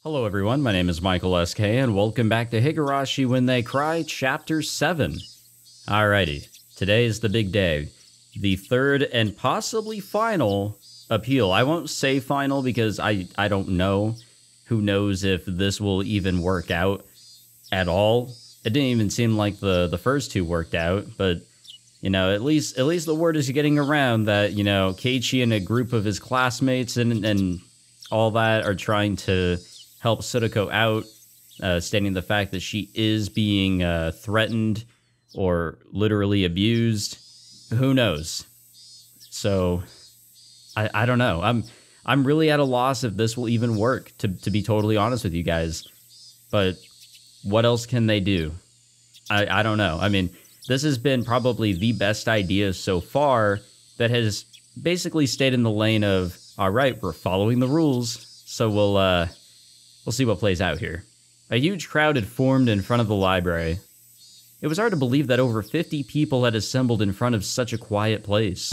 Hello everyone, my name is Michael SK and welcome back to Higurashi When They Cry, Chapter 7. Alrighty, today is the big day. The third and possibly final appeal. I won't say final because I don't know. Who knows if this will even work out at all. It didn't even seem like the first two worked out, but you know, at least the word is getting around that, you know, Keiichi and a group of his classmates and all that are trying to help Sudoku out, stating the fact that she is being threatened or literally abused. Who knows? So, I don't know. I'm really at a loss if this will even work, to be totally honest with you guys. But what else can they do? I don't know. I mean, this has been probably the best idea so far that has basically stayed in the lane of, all right, we're following the rules, so we'll see what plays out here. A huge crowd had formed in front of the library. It was hard to believe that over 50 people had assembled in front of such a quiet place.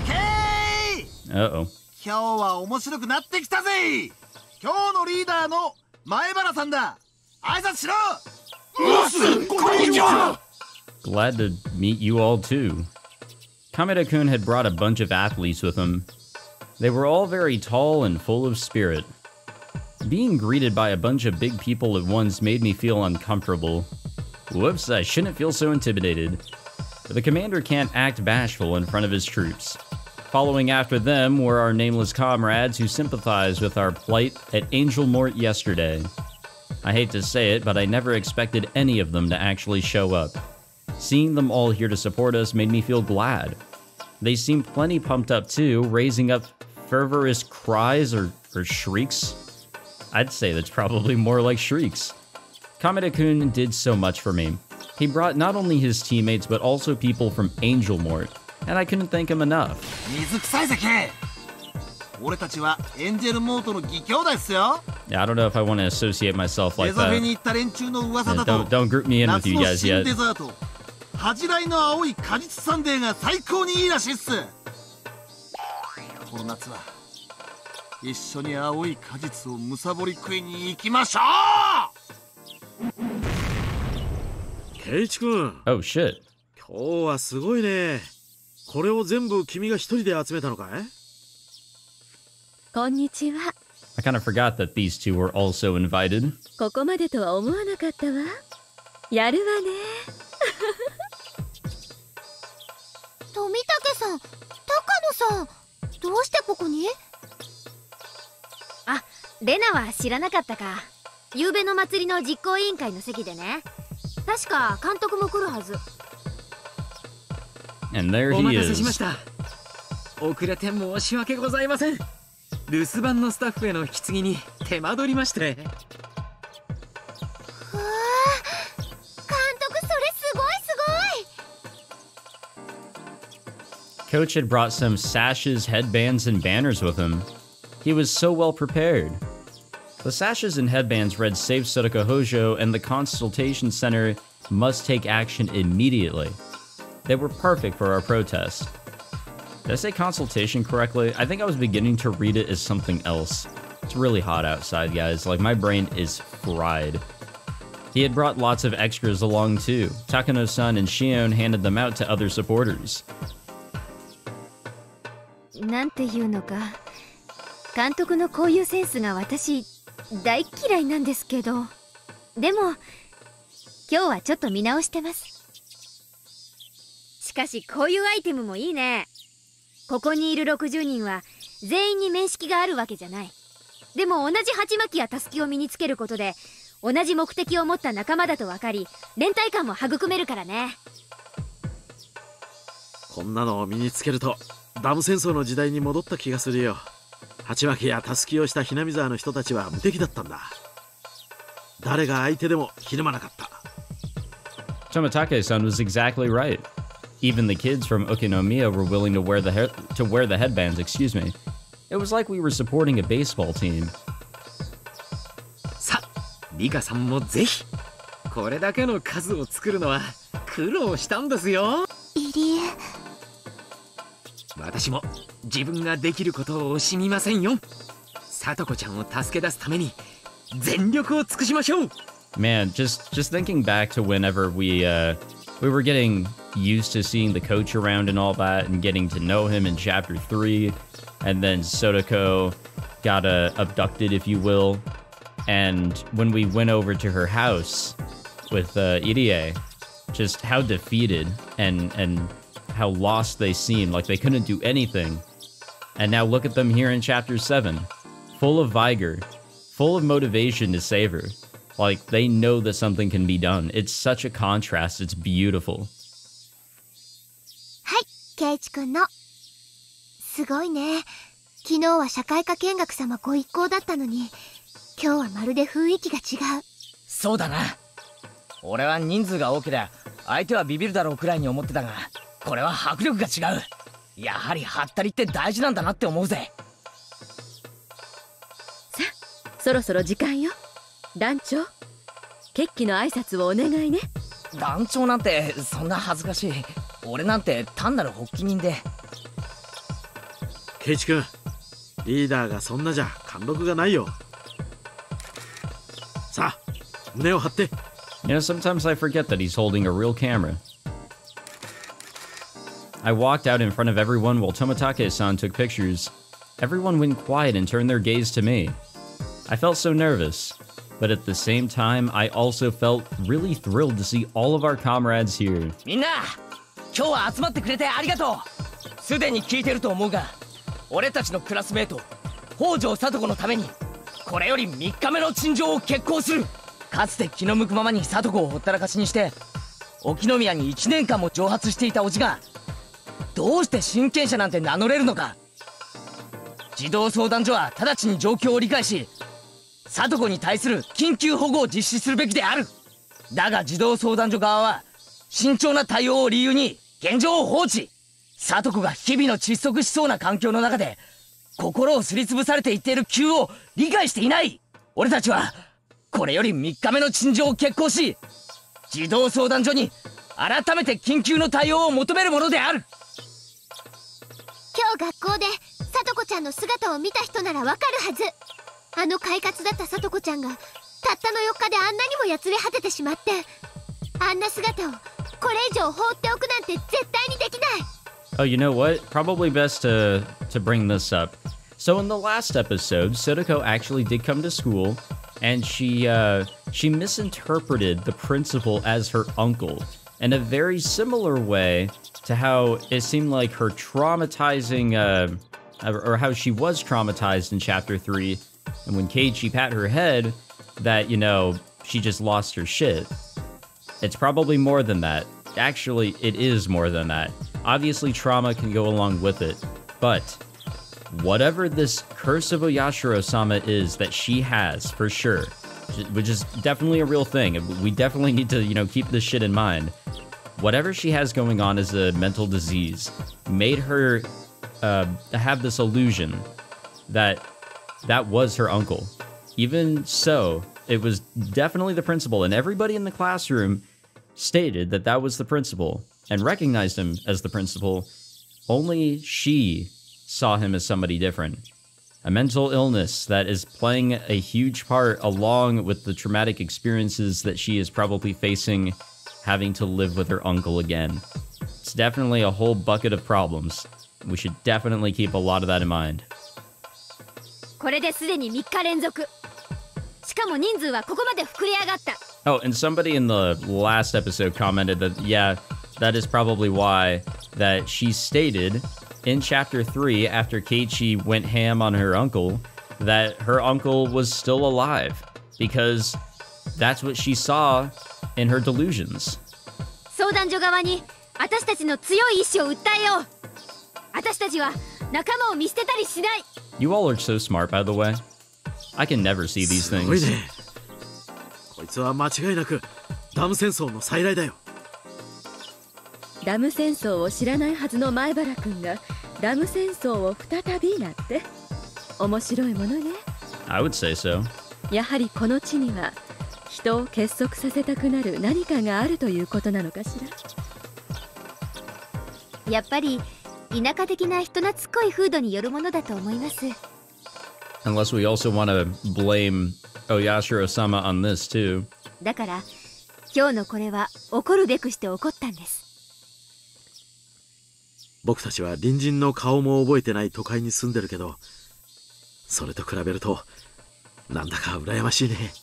Hey! Uh-oh. 今日は面白くなってきたぜ。今日のリーダーの前原さんだ。挨拶しろ。Glad to meet you all too. Kameda-kun had brought a bunch of athletes with him. They were all very tall and full of spirit. Being greeted by a bunch of big people at once made me feel uncomfortable. Whoops, I shouldn't feel so intimidated. But the commander can't act bashful in front of his troops. Following after them were our nameless comrades who sympathized with our plight at Angel Mort yesterday. I hate to say it, but I never expected any of them to actually show up. Seeing them all here to support us made me feel glad. They seemed plenty pumped up too, raising up fervorous cries or shrieks. I'd say that's probably more like shrieks. Kameda-kun did so much for me. He brought not only his teammates, but also people from Angel Mort, and I couldn't thank him enough. 水臭いぜ、ケイ。俺たちはエンジェルモートの義兄弟っすよ。 Yeah, I don't know if I want to associate myself like デザフェ that. に行った連中の噂だと。 Don't group me in with you 夏の guys 新 yet. デザート。恥じらいの青い果実サンデーが最高にいいらしいっす。この夏は一緒に青い果実をむさぼり食いに行きましょう。ケイチ君。Oh shit. 今日はすごいね。これを全部君が一人で集めたのかい？こんにちは。I kind of forgot that these two were also invited. ここまでとは思わなかったわ。やるわね。富武さん、高野さん、どうしてここに？あ、レナは知らなかったか。昨べの祭りの実行委員会の席でね。確か監督も来るはず。And there お he 待たせしまし is. た。遅れて申し訳ございません。留守番のスタッフへの引き継ぎに手間取りまして。わあ、監督それすごいすごい。 Coach had brought some sashes, headbands, and banners with him. He was so well prepared. The sashes and headbands read Save Sudoku Hojo and the Consultation Center must take action immediately. They were perfect for our protest. Did I say consultation correctly? I think I was beginning to read it as something else. It's really hot outside, guys. Like, my brain is fried. He had brought lots of extras along too. Takano-san and Shion handed them out to other supporters. なんていうのか。監督のこういうセンスが私大嫌いなんですけど。でも今日はちょっと見直してます。しかしこういうアイテムもいいね。ここにいる60人は全員に面識があるわけじゃない。でも同じ鉢巻きやタスキを身につけることで同じ目的を持った仲間だと分かり、連帯感も育めるからね。こんなのを身につけるとダム戦争の時代に戻った気がするよ。鉢巻きやタスキをしたHinamizawaの人たちは無敵だったんだ。誰が相手でもひるまなかった。 Tomitake-san was exactly right. Even the kids from Ukinomiya were willing to wear the headbands, excuse me. It was like we were supporting a baseball team. さ、リカさんもぜひ。これだけの数を作るのは苦労したんですよ。いりえ。私も自分ができることを惜しみませんよ。さとこちゃんを助け出すために全力を尽くしましょう。 Man, just thinking back to whenever we were getting used to seeing the coach around and all that, and getting to know him in chapter 3, and then Sodako got abducted, if you will, and when we went over to her house with Irie, just how defeated and how lost they seemed, like they couldn't do anything. And now look at them here in chapter 7, full of vigor, full of motivation to save her. Like, they know that something can be done. It's such a contrast. It's beautiful. はい、ケイチ君の。すごいね。昨日は社会科見学様ご一行だったのに、今日はまるで雰囲気が違う。そうだな。俺は人数が多ければ相手はビビるだろうくらいに思ってたが、これは迫力が違う。やはりハッタリって大事なんだなって思うぜ。さあ、そろそろ時間よ。団長、決起の挨拶をお願いね。団長なんてそんな恥ずかしい。俺なんて単なる発起人で。ケイチ君、リーダーがそんなじゃ貫禄がないよ。さあ、胸を張って。You know, sometimes I forget that he's holding a real camera. I walked out in front of everyone while Tomitake-san took pictures. Everyone went quiet and turned their gaze to me. I felt so nervous, but at the same time, I also felt really thrilled to see all of our comrades here. みんな、今日は集まってくれてありがとう。すでに聞いてると思うが、俺たちのクラスメート、北条聡子のために、これより3日目の陳情を決行する。かつて気の向くままに聡子をほったらかしにして、沖宮に1年間も蒸発していた叔父が、どうして親権者なんて名乗れるのか。児童相談所は直ちに状況を理解し、聡子に対する緊急保護を実施するべきである。だが児童相談所側は慎重な対応を理由に現状を放置。聡子が日々の窒息しそうな環境の中で心をすりつぶされていっている急を理解していない。俺たちはこれより3日目の陳情を決行し、児童相談所に改めて緊急の対応を求めるものである。今日学校で聡子ちゃんの姿を見た人ならわかるはず。あの快活だった聡子ちゃんがたったの4日であんなにもやつれ果ててしまって、あんな姿をこれ以上放っておくなんて絶対にできない。Oh, you know what? Probably best to bring this up. So in the last episode, Sodako actually did come to school, and she misinterpreted the principal as her uncle in a very similar way to how it seemed like her traumatizing, or how she was traumatized in chapter 3, and when Keiichi pat her head, that, you know, she just lost her shit. It's probably more than that. Actually, it is more than that. Obviously, trauma can go along with it, but whatever this curse of Oyashiro-sama is that she has, for sure, which is definitely a real thing, we definitely need to, you know, keep this shit in mind. Whatever she has going on as a mental disease made her have this illusion that was her uncle. Even so, it was definitely the principal, and everybody in the classroom stated that was the principal and recognized him as the principal. Only she saw him as somebody different. A mental illness that is playing a huge part along with the traumatic experiences that she is probably facing, having to live with her uncle again. It's definitely a whole bucket of problems. We should definitely keep a lot of that in mind. これですでに3日連続。しかも人数はここまで膨れ上がった。Oh, and somebody in the last episode commented that, yeah, that is probably why that she stated in chapter 3, after Keiichi went ham on her uncle, that her uncle was still alive, because that's what she saw in her delusions. 相談所側に私たちの強い意志を訴えよう。私たちは仲間を見捨てたりしない。You all are so smart, by the way. I can never see these すごい things. ね。こいつは間違いなくダム戦争の再来だよ。ダム戦争を知らないはずの前原くんがダム戦争を再びなんて面白いものね。 I would say so. やはりこの地には人を結束させたくなる何かがあるということなのかしら。やっぱり田舎的な人懐っこい風土によるものだと思います。 Unless we also want to blame Yashiro-sama on this too. だから今日のこれは怒るべくして怒ったんです。僕たちは隣人の顔も覚えてない都会に住んでるけど、それと比べるとなんだか羨ましいね。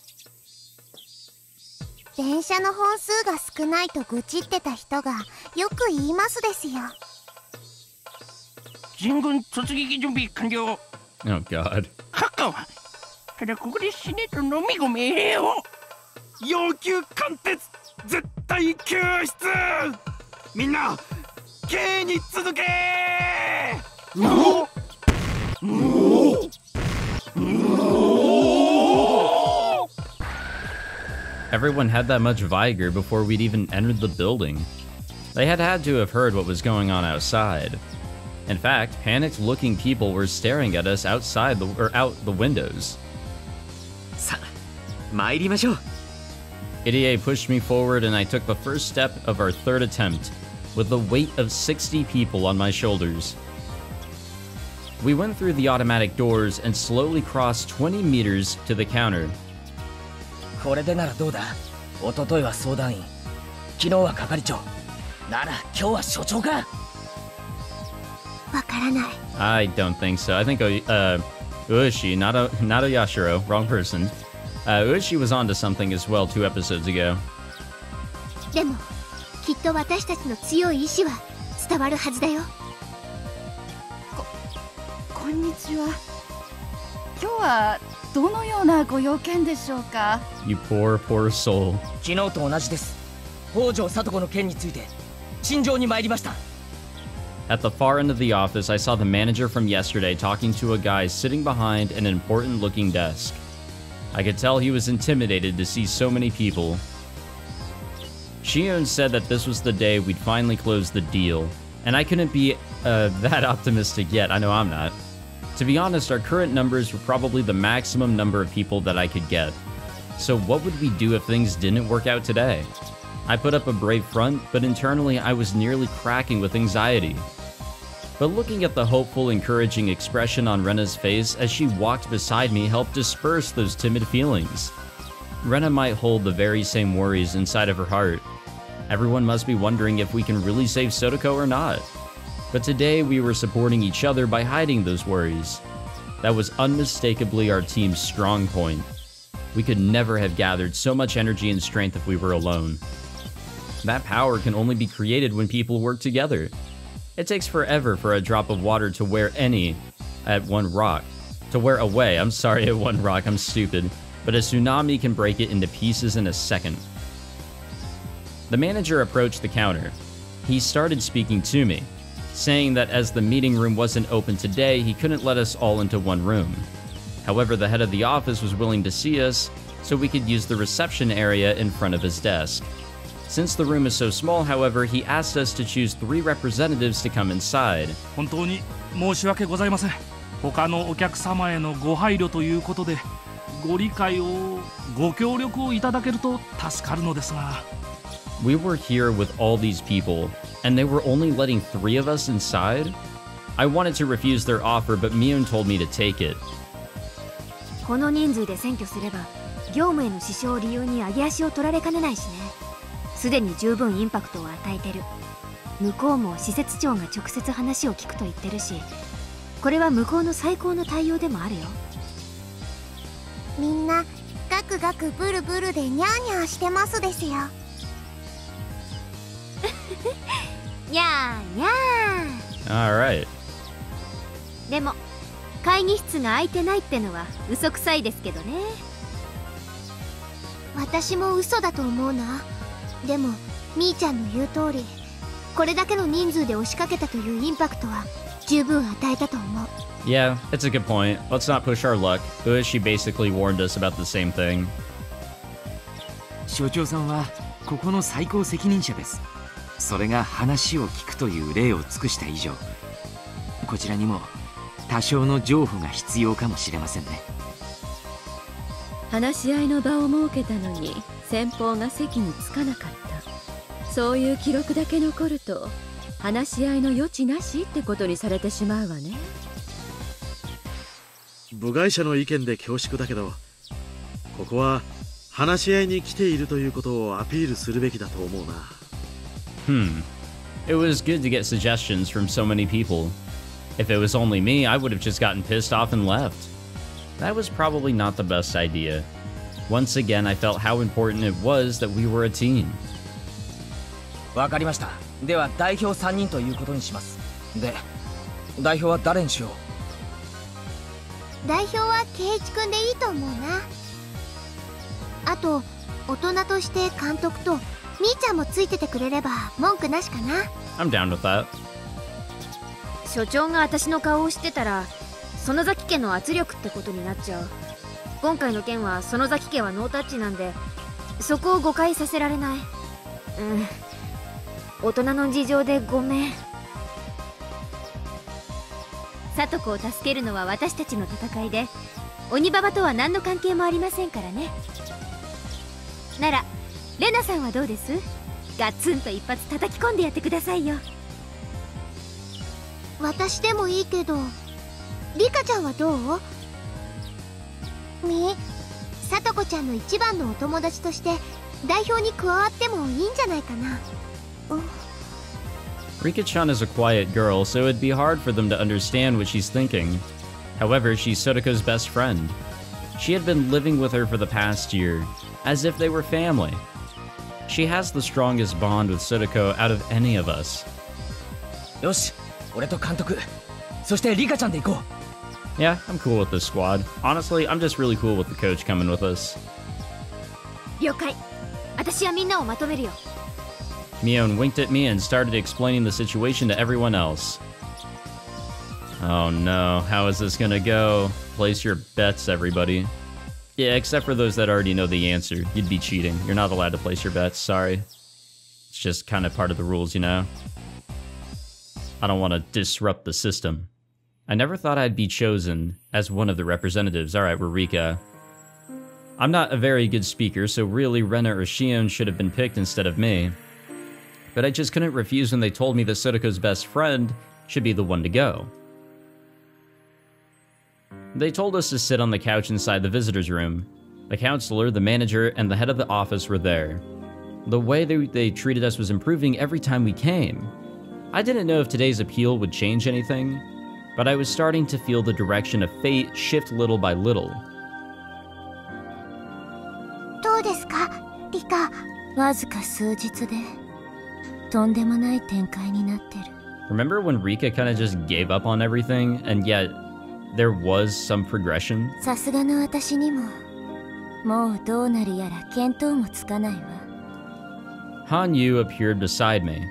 電車の本数が少ないと愚痴ってた人がよく言いますですよ。人軍突撃準備完了。 Oh god. 閣下はただここで死ねと飲み込命令を。要求貫徹、絶対救出。みんな K に続け。Everyone had that much vigor before we'd even entered the building. They had to have heard what was going on outside. In fact, panicked-looking people were staring at us out the windows. さあ、参りましょう。Irie pushed me forward and I took the first step of our third attempt, with the weight of 60 people on my shoulders. We went through the automatic doors and slowly crossed 20 meters to the counter. これでならどうだ。一昨日は相談員、昨日は係長、なら今日は所長か。わからない。 I don't think so. I think Ueshi, not a Yashiro, wrong person. Ueshi was onto something as well 2 episodes ago. でもきっと私たちの強い意志は伝わるはずだよ。こんにちは。今日はどのようなご用件でしょうか。 You poor soul. 昨日と同じです。北条聡子の件について陳情に参りました。 At the far end of the office, I saw the manager from yesterday talking to a guy sitting behind an important-looking desk. I could tell he was intimidated to see so many people. Shion said that this was the day we'd finally close the deal, and I couldn't be that optimistic yet. I know I'm not. To be honest, our current numbers were probably the maximum number of people that I could get. So what would we do if things didn't work out today? I put up a brave front, but internally I was nearly cracking with anxiety. But looking at the hopeful, encouraging expression on Rena's face as she walked beside me helped disperse those timid feelings. Rena might hold the very same worries inside of her heart. Everyone must be wondering if we can really save Sotoko or not. But today we were supporting each other by hiding those worries. That was unmistakably our team's strong point. We could never have gathered so much energy and strength if we were alone. That power can only be created when people work together. It takes forever for a drop of water to wear at one rock. I'm stupid. But a tsunami can break it into pieces in a second. The manager approached the counter. He started speaking to me, saying that as the meeting room wasn't open today, he couldn't let us all into one room. However, the head of the office was willing to see us, so we could use the reception area in front of his desk. Since the room is so small, however, he asked us to choose 3 representatives to come inside. 本当に申し訳ございません。他のお客様へのご配慮ということで、ご理解をご協力をいただけると助かるのですが。We were here with all these people, and they were only letting 3 of us inside? I wanted to refuse their offer, but Mion told me to take it. この人数で占拠すれば業務への支障を理由に上げ足を取られかねないしね。すでに十分インパクトを与えてる。向こうも施設長が直接話を聞くと言ってるし、これは向こうの最高の対応でもあるよ。みんなガクガクブルブルでニャーニャーしてますですよ。にゃーにゃー。Alright. でも会議室が空いてないってのは嘘くさいですけどね。私も嘘だと思うな。でもみーちゃんの言う通り、これだけの人数で押しかけたというインパクトは十分与えたと思う。Yeah, it's a good point. Let's not push our luck. She basically warned us about the same thing. 所長さんはここの最高責任者です。それが話を聞くという例を尽くした以上、こちらにも多少の譲歩が必要かもしれませんね。話し合いの場を設けたのに先方が席に着かなかった。そういう記録だけ残ると話し合いの余地なしってことにされてしまうわね。部外者の意見で恐縮だけど、ここは話し合いに来ているということをアピールするべきだと思うな。It was good to get suggestions from so many people. If it was only me, I would have just gotten pissed off and left. That was probably not the best idea. Once again, I felt how important it was that we were a team. わかりました。では代表3人ということにします。で、代表は誰にしよう。代表は圭一君でいいと思うな。あと大人として監督とみーちゃんもついててくれれば文句なしかな。 I'm down with that. 所長が私の顔を知ってたら園崎家の圧力ってことになっちゃう。今回の件は園崎家はノータッチなんでそこを誤解させられない。大人の事情でごめん。聡子を助けるのは私たちの戦いで鬼ババとは何の関係もありませんからね。ならレナさんはどうです？ガッツンと一発叩き込んでやってくださいよ。私でもいいけどリカちゃんはどう？聡子ちゃんの一番のお友達として代表に加わってもいいんじゃないかな。Rika-chan is a quiet girl, so it'd be hard for them to understand what she's thinking. However, she's Sotoko's best friend. She had been living with her for the past year, as if they were family. She has the strongest bond with Sotoko out of any of us. よし、俺と監督、そしてリカちゃんで行こう。 Yeah, I'm cool with this squad. Honestly, I'm just really cool with the coach coming with us. 了解。私はみんなをまとめるよ。Mion winked at me and started explaining the situation to everyone else. Oh no, how is this gonna go? Place your bets, everybody. Yeah, except for those that already know the answer. You'd be cheating. You're not allowed to place your bets, sorry. It's just kind of part of the rules, you know? I don't want to disrupt the system. I never thought I'd be chosen as one of the representatives. Alright, we're Rika. I'm not a very good speaker, so really Rena or Shion should have been picked instead of me. But I just couldn't refuse when they told me that Sotoko's best friend should be the one to go. They told us to sit on the couch inside the visitor's room. The counselor, the manager, and the head of the office were there. The way they treated us was improving every time we came. I didn't know if today's appeal would change anything, but I was starting to feel the direction of fate shift little by little. どうですか、リカ。わずか数日でとんでもない展開になってる。 Remember when Rika kind of just gave up on everything, and yet there was some progression? さすがの私にももうどうなるやら見当もつかないわ。 Hanyu appeared beside me.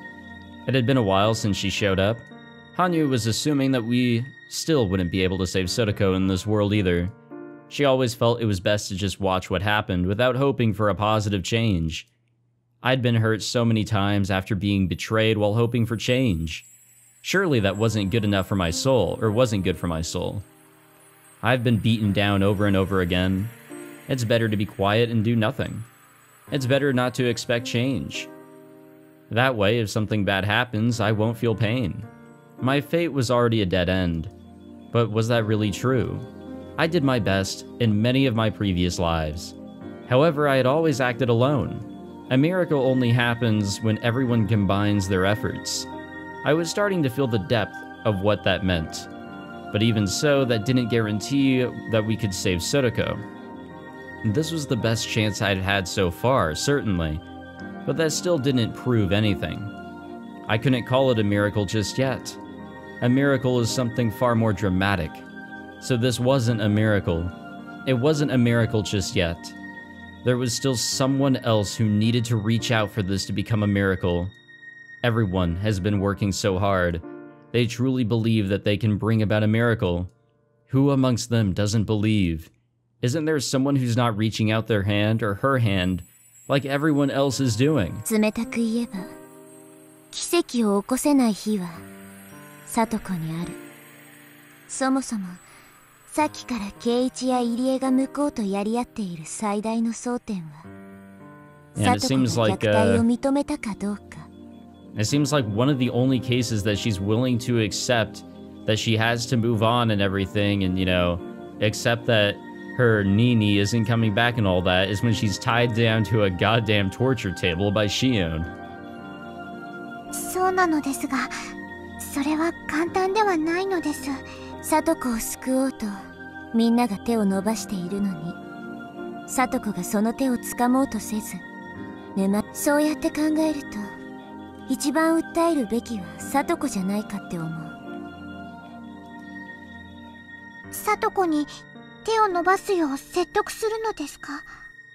It had been a while since she showed up. Hanyu was assuming that we still wouldn't be able to save Sotoko in this world either. She always felt it was best to just watch what happened without hoping for a positive change. I'd been hurt so many times after being betrayed while hoping for change. Surely that wasn't good enough for my soul, or wasn't good for my soul. I've been beaten down over and over again. It's better to be quiet and do nothing. It's better not to expect change. That way, if something bad happens, I won't feel pain. My fate was already a dead end. But was that really true? I did my best in many of my previous lives. However, I had always acted alone. A miracle only happens when everyone combines their efforts. I was starting to feel the depth of what that meant. But even so, that didn't guarantee that we could save Sotoko. This was the best chance I'd had so far, certainly, but that still didn't prove anything. I couldn't call it a miracle just yet. A miracle is something far more dramatic. So this wasn't a miracle. It wasn't a miracle just yet. There was still someone else who needed to reach out for this to become a miracle. Everyone has been working so hard. They truly believe that they can bring about a miracle. Who amongst them doesn't believe? Isn't there someone who's not reaching out their hand or her hand like everyone else is doing? 冷たく言えば、奇跡を起こせない日は聡子にある。そもそもさっきから圭一や入江が向こうとやり合っている最大の争点は、聡子が虐待を認めたかどうか。It seems like one of the only cases that she's willing to accept that she has to move on and everything, and, you know, accept that her Nini isn't coming back and all that is when she's tied down to a goddamn torture table by Shion. そうなのですが、それは簡単ではないのです。聡子を救おうとみんなが手を伸ばしているのに、聡子がその手を掴もうとせず、そうやって考えると一番訴えるべきは聡子じゃないかって思う。聡子に手を伸ばすよう説得するのですか？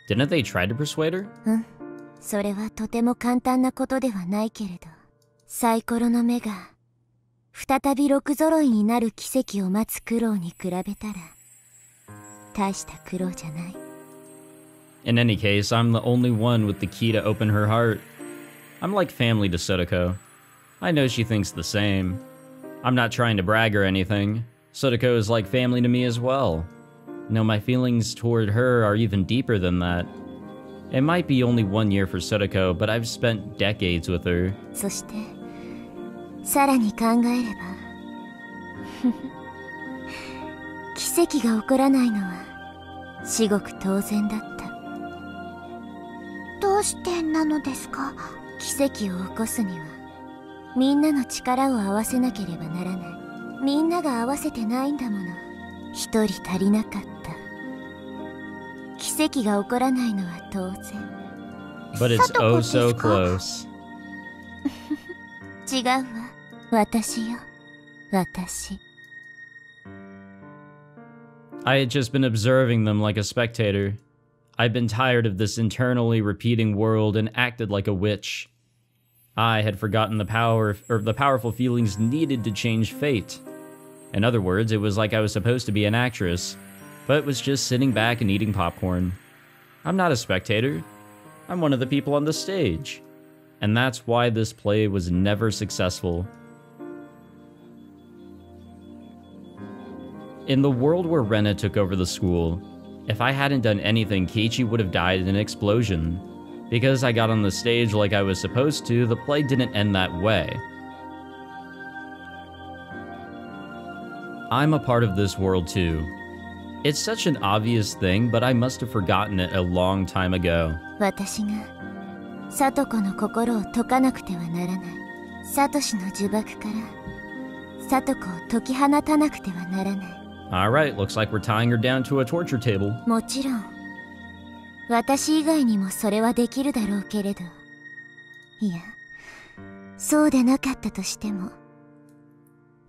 Didn't they try to persuade her? うん、それはとても簡単なことではないけれど、サイコロの目が再び6揃いになる奇跡を待つ苦労に比べたら大した苦労じゃない。 In any case, I'm the only one with the key to open her heart. I'm like family to Sotoko. I know she thinks the same. I'm not trying to brag or anything. Sotoko is like family to me as well. No, my feelings toward her are even deeper than that. It might be only 1 year for Sotoko, but I've spent decades with her. そしてさらに考えれば奇跡が起こらないのは至極当然だった。どうしてなのですか？奇跡を起こすにはみんなの力を合わせなければならない。みんなが合わせてないんだもの。一人足りなかった。奇跡が起こらないのは当然。But it's oh so close. 違うわ。私よ。私。I had just been observing them like a spectator. I'd been tired of this internally repeating world and acted like a witch. I had forgotten the powerful feelings needed to change fate. In other words, it was like I was supposed to be an actress, but was just sitting back and eating popcorn. I'm not a spectator. I'm one of the people on the stage. And that's why this play was never successful. In the world where Rena took over the school, if I hadn't done anything, Keiichi would have died in an explosion. Because I got on the stage like I was supposed to, the play didn't end that way. I'm a part of this world too. It's such an obvious thing, but I must have forgotten it a long time ago. 私が聡子の心を解かなくてはならない。サトシの呪縛から聡子を解き放たなくてはならない。Alright, looks like we're tying her down to a torture table. もちろん私以外にもそれはできるだろうけれど、いや、そうでなかったとしても、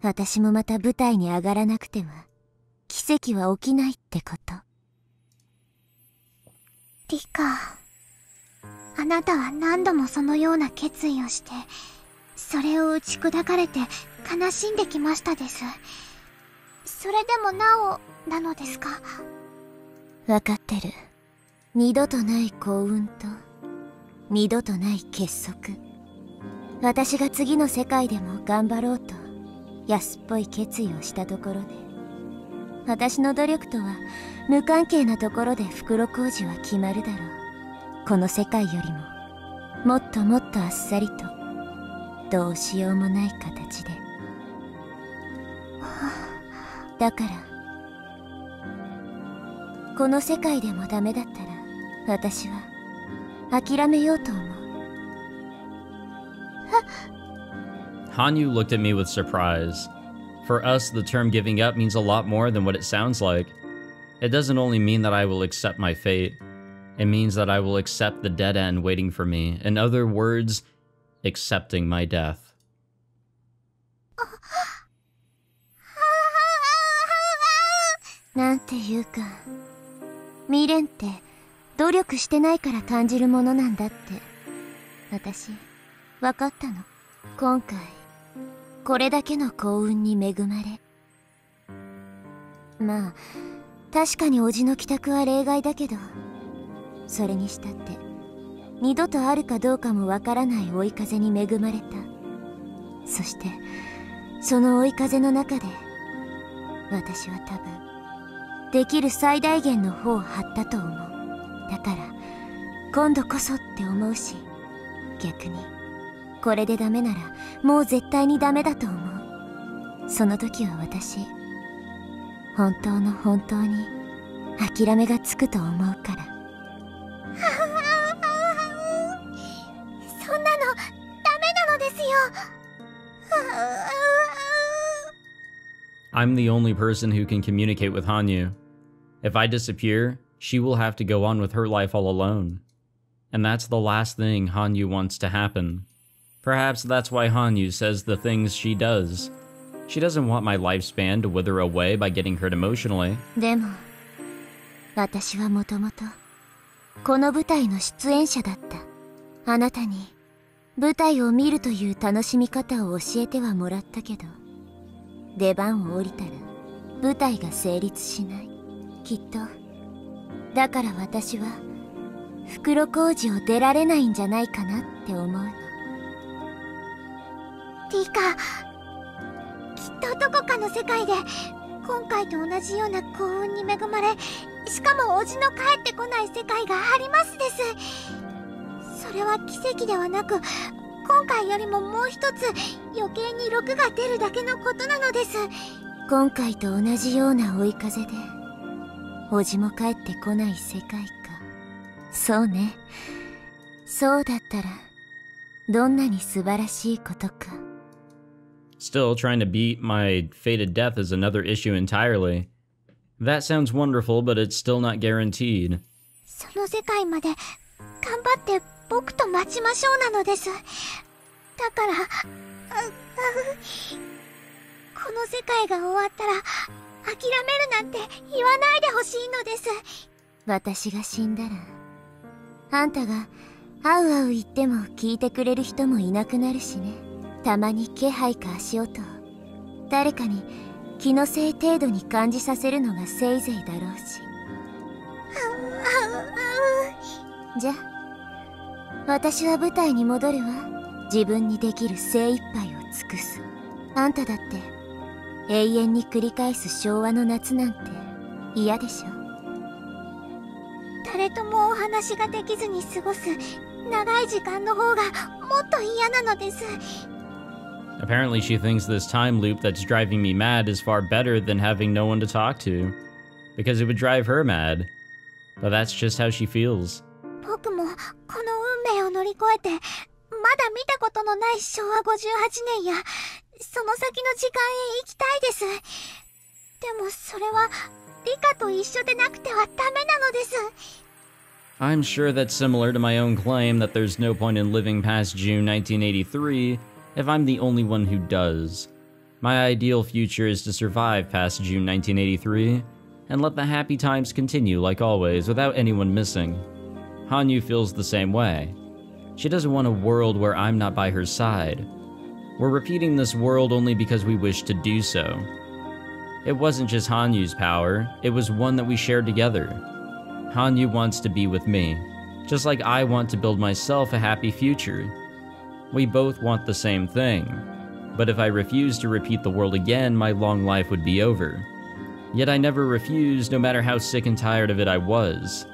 私もまた舞台に上がらなくては奇跡は起きないってこと。リカ、あなたは何度もそのような決意をして、それを打ち砕かれて悲しんできましたです。それでもなおなのですか？わかってる。二度とない幸運と二度とない結束。私が次の世界でも頑張ろうと安っぽい決意をしたところで、私の努力とは無関係なところで袋小路は決まるだろう。この世界よりももっともっとあっさりとどうしようもない形で。だからこの世界でもダメだったら私は諦めようと思う。Hanyu looked at me with surprise. For us, the term giving up means a lot more than what it sounds like. It doesn't only mean that I will accept my fate. It means that I will accept the dead end waiting for me. In other words, accepting my death. なんていうか、未練って努力してないから感じるものなんだって、私、分かったの。今回、これだけの幸運に恵まれ。まあ、確かに叔父の帰宅は例外だけど、それにしたって、二度とあるかどうかもわからない追い風に恵まれた。そして、その追い風の中で、私は多分、できる最大限の方を張ったと思う。だから今度こそって思うし、逆にこれでダメならもう絶対にダメだと思う。その時は私本当の本当に諦めがつくと思うから。そんなのダメなのですよ。I'm the only person who can communicate with Hanyu. If I disappear, she will have to go on with her life all alone. And that's the last thing Hanyu wants to happen. Perhaps that's why Hanyu says the things she does. She doesn't want my lifespan to wither away by getting hurt emotionally. でも、私はもともとこの舞台の出演者だった。あなたに舞台を見るという楽しみ方を教えてはもらったけど、出番を降りたら舞台が成立しない。きっとだから私は袋小路を出られないんじゃないかなって思うの。リカ、きっとどこかの世界で今回と同じような幸運に恵まれ、しかも叔父の帰ってこない世界がありますです。それは奇跡ではなく、今回よりももう一つ余計に6が出るだけのことなのです。今回と同じような追い風で叔父も帰ってこない世界か。そうね。そうだったらどんなに素晴らしいことか。Still, trying to beat my fated death is another issue entirely. That sounds wonderful, but it's still not guaranteed. その世界まで頑張って僕と待ちましょうなのです。だからこの世界が終わったら諦めるなんて言わないでほしいのです。私が死んだらあんたがあうあう言っても聞いてくれる人もいなくなるしね。たまに気配か足音、誰かに気のせい程度に感じさせるのがせいぜいだろうし。じゃあ私は舞台に戻るわ。自分にできる精一杯を尽くす。あんただって永遠に繰り返す昭和の夏なんて嫌でしょ。誰ともお話ができずに過ごす長い時間の方がもっと嫌なのです。Apparently she thinks this time loop that's driving me mad is far better than having no one to talk to, because it would drive her mad. But that's just how she feels. 僕もこの運命を乗り越えて、まだ見たことのない昭和58年やその先の時間へ行きたいです。でもそれはリカと一緒でなくてはダメなのです。I'm sure that's similar to my own claim that there's no point in living past June 1983 if I'm the only one who does. My ideal future is to survive past June 1983 and let the happy times continue like always without anyone missing. Hanyu feels the same way. She doesn't want a world where I'm not by her side. We're repeating this world only because we wish to do so. It wasn't just Hanyu's power, it was one that we shared together. Hanyu wants to be with me, just like I want to build myself a happy future. We both want the same thing, but if I refused to repeat the world again, my long life would be over. Yet I never refused, no matter how sick and tired of it I was.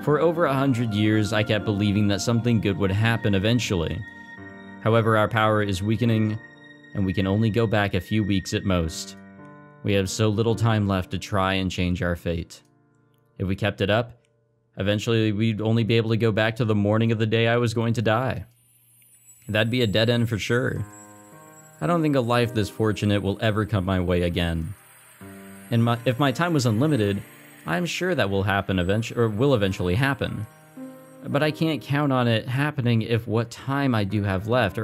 For over 100 years, I kept believing that something good would happen eventually. However, our power is weakening, and we can only go back a few weeks at most. We have so little time left to try and change our fate. If we kept it up, eventually we'd only be able to go back to the morning of the day I was going to die. That'd be a dead end for sure. I don't think a life this fortunate will ever come my way again. And if my time was unlimited, I'm sure that will happen will eventually happen. But I can't count on it happening in what time I do have left.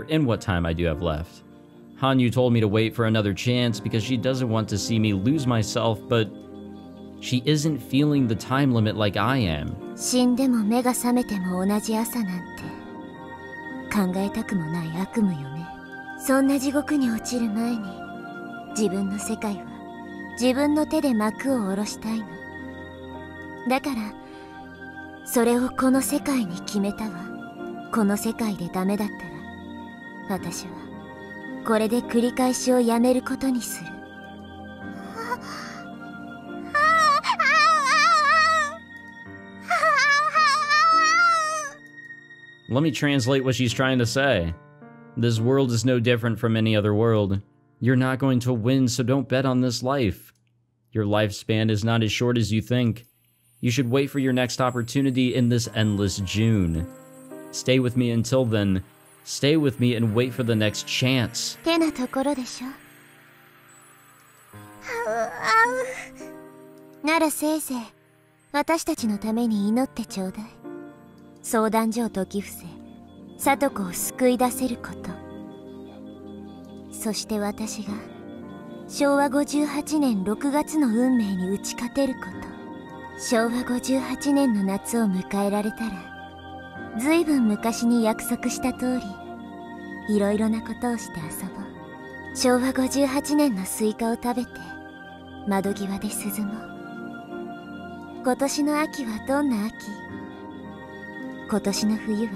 Hanyu told me to wait for another chance because she doesn't want to see me lose myself, but she isn't feeling the time limit like I am. 死んでも目が覚めても同じ朝なんて考えたくもない悪夢よね。そんな地獄に落ちる前に自分の世界は自分の手で幕を下ろしたいの。だからそれをこの世界に決めたわ。この世界でダメだったら私はこれで繰り返しをやめることにする。Let me translate what she's trying to say. This world is no different from any other world. You're not going to win, so don't bet on this life. Your lifespan is not as short as you think. You should wait for your next opportunity in this endless June. Stay with me until then. Stay with me and wait for the next chance. てなところでしょ。ならせいぜい私たちのために祈ってちょうだい。相談所を解き伏せ、聡子を救い出せること。そして私が昭和58年6月の運命に打ち勝てること。昭和58年の夏を迎えられたら、ずいぶん昔に約束した通り、いろいろなことをして遊ぼう。昭和58年のスイカを食べて、窓際で涼もう。今年の秋はどんな秋？今年の冬は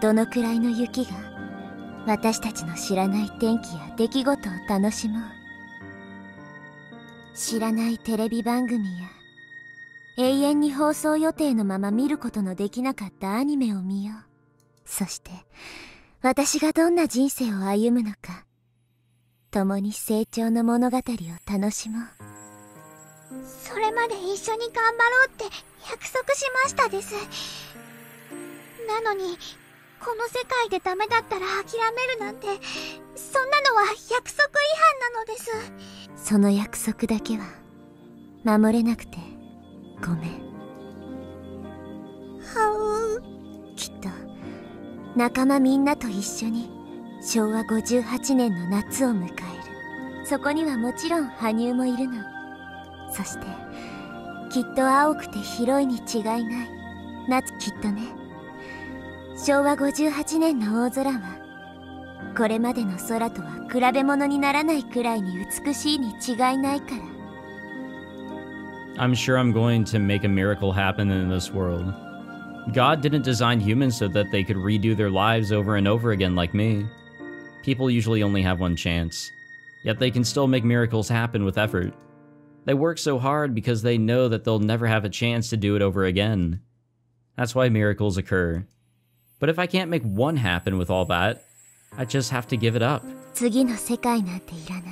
どのくらいの雪が私たちの知らない天気や出来事を楽しもう。知らないテレビ番組や永遠に放送予定のまま見ることのできなかったアニメを見よう。そして私がどんな人生を歩むのか、共に成長の物語を楽しもう。それまで一緒に頑張ろうって約束しましたです。なのにこの世界でダメだったら諦めるなんて、そんなのは約束違反なのです。その約束だけは守れなくてごめん。きっと仲間みんなと一緒に昭和58年の夏を迎える。そこにはもちろん羽生もいるの。そしてきっと青くて広いに違いない夏。きっとね。昭和58年の大空はこれまでの空とは比べ物にならないくらいに美しいに違いないから。 I'm sure I'm going to make a miracle happen in this world. God didn't design humans so that they could redo their lives over and over again like me. People usually only have one chance, yet they can still make miracles happen with effort. They work so hard because they know that they'll never have a chance to do it over again. That's why miracles occur. But if I can't make one happen with all that, I just have to give it up. 次の世界なんていらない。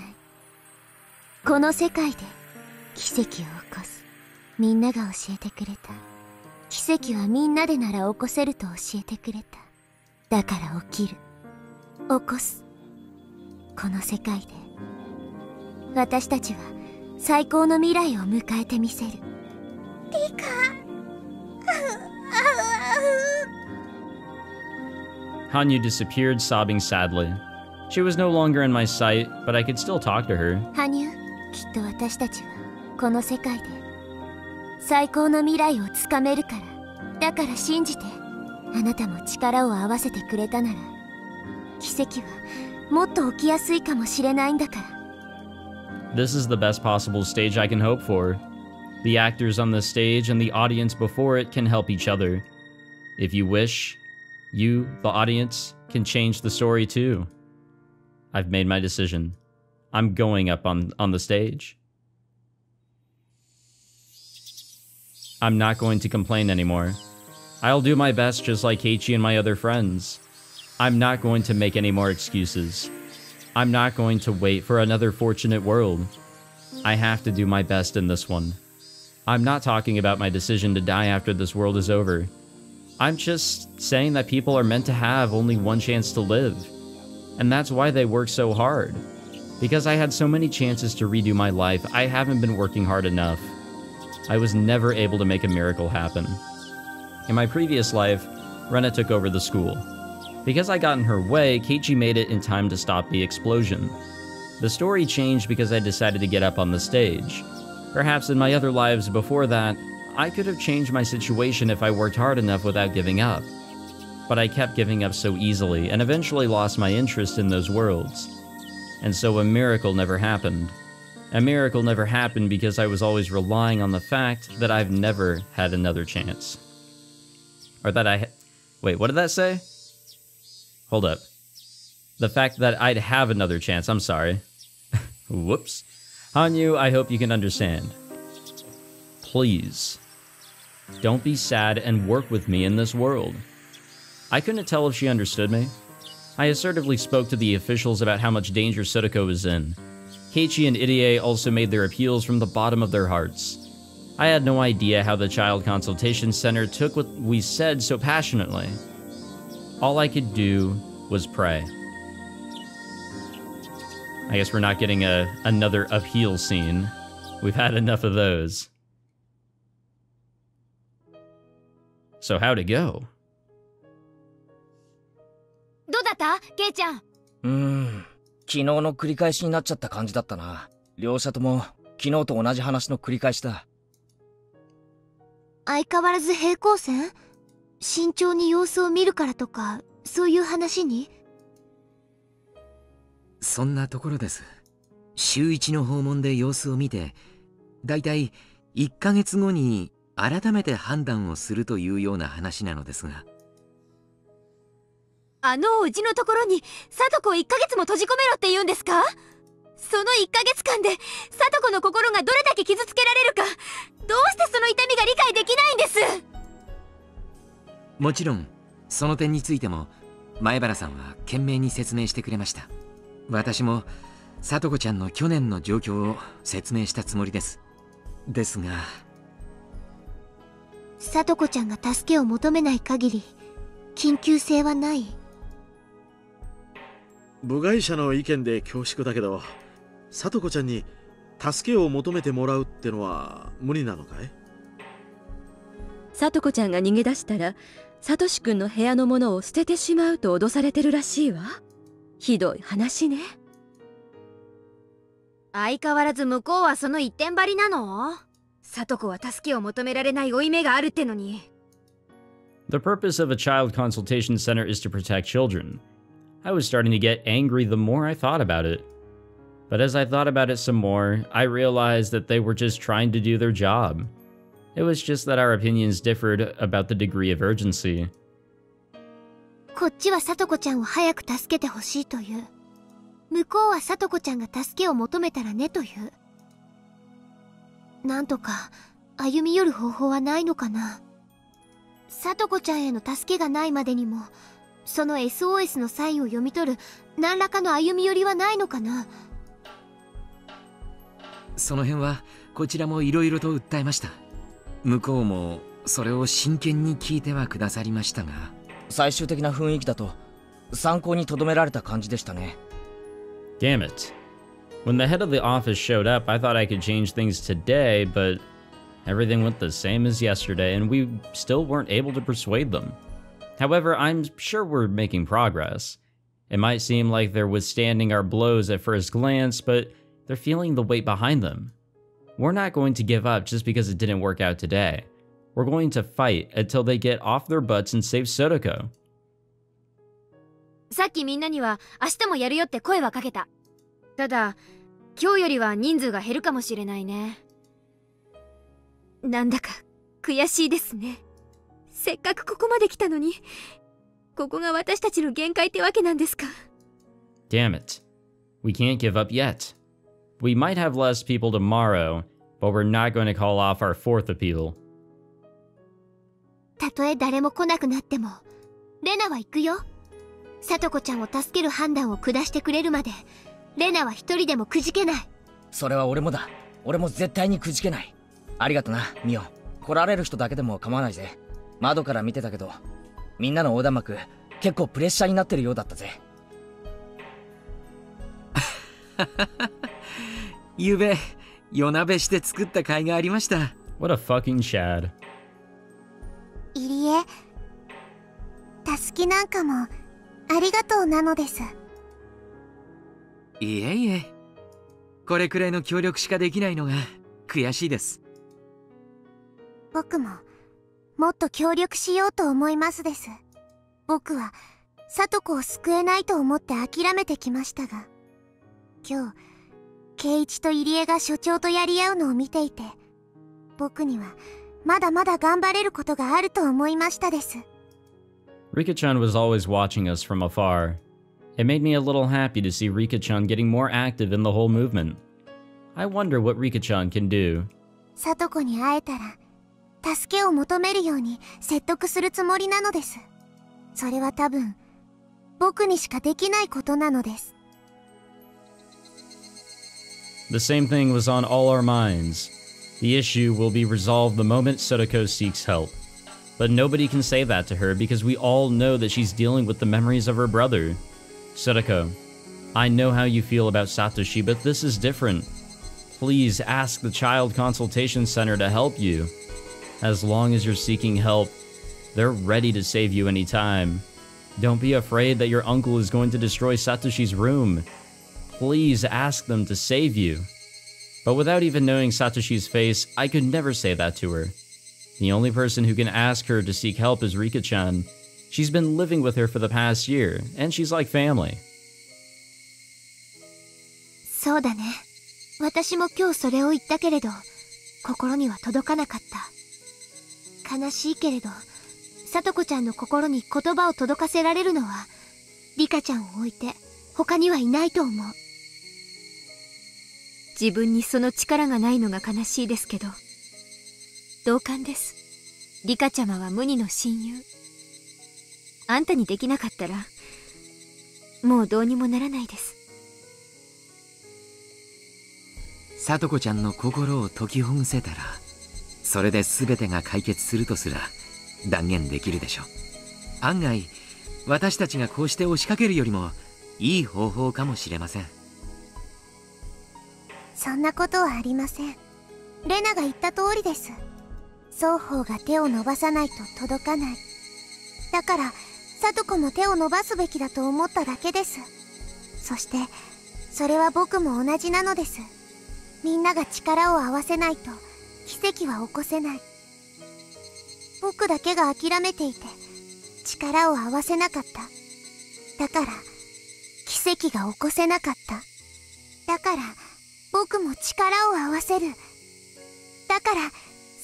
この世界で奇跡を起こす。みんなが教えてくれた。奇跡はみんなでなら起こせると教えてくれた。だから起きる。起こす。この世界で私たちは最高の未来を迎えてみせる。リカ。Hanyu disappeared, sobbing sadly. She was no longer in my sight, but I could still talk to her. 羽生、きっと私たちはこの世界で最高の未来をつかめるから。だから信じて。あなたも力を合わせてくれたなら、奇跡はもっと起きやすいかもしれないんだから。This is the best possible stage I can hope for. The actors on the stage and the audience before it can help each other. If you wish, you, the audience, can change the story too. I've made my decision. I'm going up on the stage. I'm not going to complain anymore. I'll do my best just like Keiichi and my other friends. I'm not going to make any more excuses. I'm not going to wait for another fortunate world. I have to do my best in this one. I'm not talking about my decision to die after this world is over. I'm just saying that people are meant to have only one chance to live. And that's why they work so hard. Because I had so many chances to redo my life, I haven't been working hard enough. I was never able to make a miracle happen. In my previous life, Rena took over the school. Because I got in her way, Keiichi made it in time to stop the explosion. The story changed because I decided to get up on the stage. Perhaps in my other lives before that, I could have changed my situation if I worked hard enough without giving up. But I kept giving up so easily and eventually lost my interest in those worlds. And so a miracle never happened. A miracle never happened because I was always relying on the fact that I've never had another chance. Or that wait, what did that say? Hold up. The fact that I'd have another chance, I'm sorry. Whoops. Hanyu, I hope you can understand. Please, don't be sad and work with me in this world. I couldn't tell if she understood me. I assertively spoke to the officials about how much danger Sotoko was in. Keiichi and Irie also made their appeals from the bottom of their hearts. I had no idea how the Child Consultation Center took what we said so passionately. All I could do was pray. I guess we're not getting another appeal scene. We've had enough of those. So how'd it go? どうだったケイちゃん。昨日の繰り返しになっちゃった感じだったな。両者とも昨日と同じ話の繰り返しだ。相変わらず平行線？慎重に様子を見るからとか、そういう話に？そんなところです。週1の訪問で様子を見て、だいたい1ヶ月後に改めて判断をするというような話なのですが。うちのところに貞子を1ヶ月も閉じ込めろって言うんですか？その1ヶ月間で貞子の心がどれだけ傷つけられるか、どうしてその痛みが理解できないんです。もちろんその点についても前原さんは懸命に説明してくれました。私も聡子ちゃんの去年の状況を説明したつもりです。ですが聡子ちゃんが助けを求めない限り緊急性はない。部外者の意見で恐縮だけど、聡子ちゃんに助けを求めてもらうってのは無理なのかい？聡子ちゃんが逃げ出したらサトシ君の部屋のものを捨ててしまうと脅されてるらしいわ。ひどい話ね。相変わらず向こうはその一点張りなの？聡子は助けを求められない負い目があるってのに。The purpose of a child consultation center is to protect children. I was starting to get angry the more I thought about it. But as I thought about it some more, I realized that they were just trying to do their job. It was just that our opinions differed about the degree of urgency. こっちは聡子ちゃんを早く助けてほしいという。向こうは聡子ちゃんが助けを求めたらねという。なんとか歩み寄る方法はないのかな。聡子ちゃんへの助けがないまでにも、その SOS のサインを読み取る何らかの歩み寄りはないのかな。その辺はこちらもいろいろと訴えました。向こうもそれを真剣に聞いてはくださりましたが、最終的な雰囲気だと参考に留められた感じでしたね。Damn it. When the head of the office showed up, I thought I could change things today, but everything went the same as yesterday, and we still weren't able to persuade them. However, I'm sure we're making progress. It might seem like they're withstanding our blows at first glance, but they're feeling the weight behind them. We're not going to give up just because it didn't work out today. We're going to fight until they get off their butts and save Sotoko. さっきみんなには明日もやるよって声はかけた。ただ、今日よりは人数が減るかもしれないね。なんだか悔しいですね。せっかくここまで来たのに、ここが私たちの限界ってわけなんですか。Damn it. We can't give up yet. We might have less people tomorrow, but we're not going to call off our fourth appeal. たとえ誰も来なくなっても、レナは行くよ。聡子ちゃんを助ける判断を下してくれるまで、レナは一人でもくじけない。それは俺もだ。俺も絶対にくじけない。ありがとな、ミオ。来られる人だけでも構わないぜ。窓から見てたけど、みんなの横断幕結構プレッシャーになってるようだったぜ。ゆうべ夜鍋して作った甲斐がありました。What a fucking Chad. いりえ、助けなんかもありがとうなのです。いえいえ、これくらいの協力しかできないのが悔しいです。僕ももっと協力しようと思いますです。僕は聡子を救えないと思って諦めてきましたが、今日圭一と入江が所長とやり合うのを見ていて、僕にはまだまだ頑張れることがあると思いましたです。Rika-chan was always watching us from afar. It made me a little happy to see Rika-chan getting more active in the whole movement. I wonder what Rika-chan can do. 聡子に会えたら助けを求めるように説得するつもりなのです。それは多分僕にしかできないことなのです。The same thing was on all our minds. The issue will be resolved the moment Sadako seeks help. But nobody can say that to her because we all know that she's dealing with the memories of her brother. Sadako, I know how you feel about Satoshi, but this is different. Please ask the Child Consultation Center to help you. As long as you're seeking help, they're ready to save you anytime. Don't be afraid that your uncle is going to destroy Satoshi's room. Please ask them to save you. But without even knowing Satoshi's face, I could never say that to her. The only person who can ask her to seek help is Rika-chan. She's been living with her for the past year, and she's like family. そうだね。私も今日それを言ったけれど、心には届かなかった。悲しいけれど、さとこちゃんの心に言葉を届かせられるのは、リカちゃんを置いて他にはいないと思う。自分にその力がないのが悲しいですけど、同感です。リカちゃまは無二の親友。あんたにできなかったら、もうどうにもならないです。さとこちゃんの心を解きほぐせたら、それで全てが解決するとすら断言できるでしょう。案外、私たちがこうして押しかけるよりもいい方法かもしれません。そんなことはありません。レナが言った通りです。双方が手を伸ばさないと届かない。だからサトコも手を伸ばすべきだと思っただけです。そしてそれは僕も同じなのです。みんなが力を合わせないと奇跡は起こせない。僕だけが諦めていて力を合わせなかった。だから奇跡が起こせなかった。だから僕も力を合わせる。だから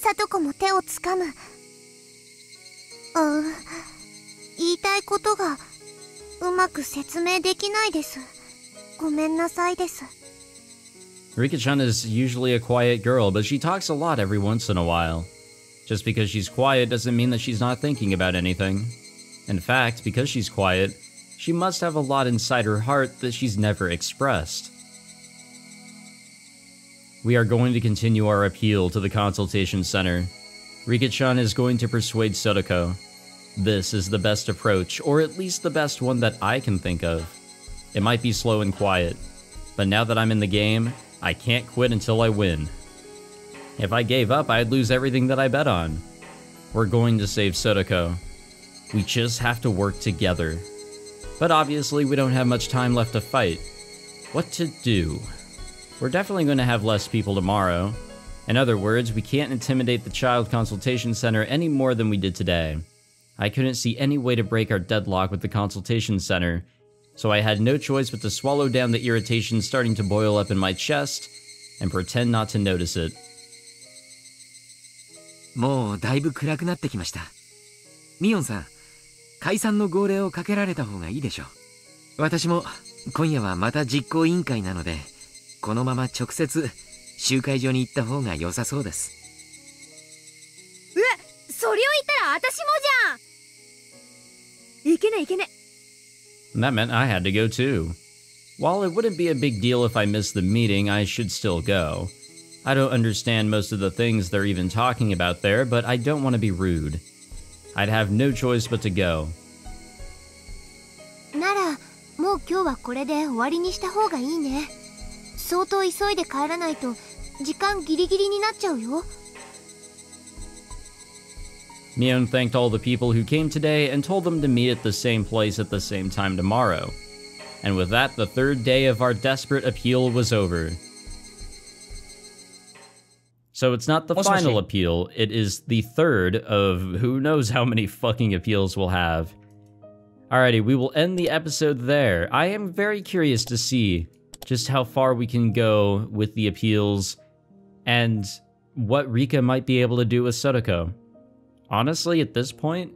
サトコも手をつかむ。言いたいことがうまく説明できないです。ごめんなさいです。Rika-chan is usually a quiet girl, but she talks a lot every once in a while. Just because she's quiet doesn't mean that she's not thinking about anything. In fact, because she's quiet, she must have a lot inside her heart that she's never expressed. We are going to continue our appeal to the consultation center. Rika-chan is going to persuade Sadako. This is the best approach, or at least the best one that I can think of. It might be slow and quiet, but now that I'm in the game, I can't quit until I win. If I gave up, I'd lose everything that I bet on. We're going to save Sadako. We just have to work together. But obviously, we don't have much time left to fight. What to do? We're definitely going to have less people tomorrow. In other words, we can't intimidate the Child Consultation Center any more than we did today. I couldn't see any way to break our deadlock with the Consultation Center, so I had no choice but to swallow down the irritation starting to boil up in my chest and pretend not to notice it. もうだいぶ暗くなってきました。ミオンさん、解散の号令をかけられた方がいいでしょう。私も今夜はまた実行委員会なので、このまま直接集会所に行った方が良さそうです。それを言ったら私もじゃん。いけねいけね。That meant I had to go too. While it wouldn't be a big deal if I missed the meeting, I should still go. I don't understand most of the things they're even talking about there, but I don't want to be rude. I'd have no choice but to go. なら、もう今日はこれで終わりにした方がいいね。相当急いで帰らないと時間ギリギリになっちゃうよ。Mion thanked all the people who came today and told them to meet at the same place at the same time tomorrow. And with that, the third day of our desperate appeal was over. So it's not the final appeal, it is the third of who knows how many fucking appeals we'll have. Alrighty, we will end the episode there. I am very curious to see just how far we can go with the appeals and what Rika might be able to do with Sadako. Honestly, at this point,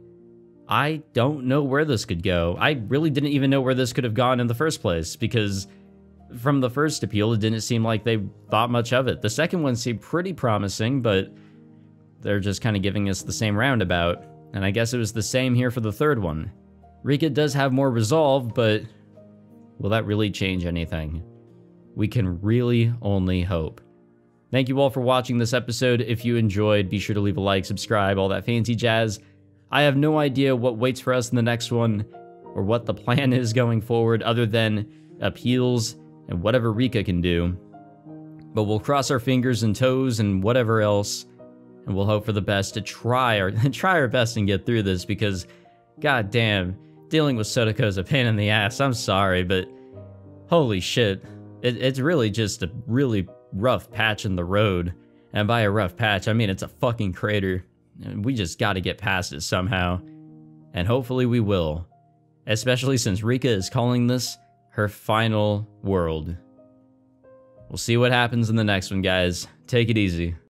I don't know where this could go. I really didn't even know where this could have gone in the first place, because from the first appeal, it didn't seem like they thought much of it. The second one seemed pretty promising, but they're just kind of giving us the same roundabout, and I guess it was the same here for the third one. Rika does have more resolve, but will that really change anything? We can really only hope. Thank you all for watching this episode. If you enjoyed, be sure to leave a like, subscribe, all that fancy jazz. I have no idea what waits for us in the next one, or what the plan is going forward, other than appeals and whatever Rika can do. But we'll cross our fingers and toes and whatever else, and we'll hope for the best to try our best and get through this, because god damn, dealing with Sotoko is a pain in the ass. I'm sorry, but holy shit. It's really just a really rough patch in the road. And by a rough patch, I mean it's a fucking crater. And we just gotta get past it somehow. And hopefully we will. Especially since Rika is calling this her final world. We'll see what happens in the next one, guys. Take it easy.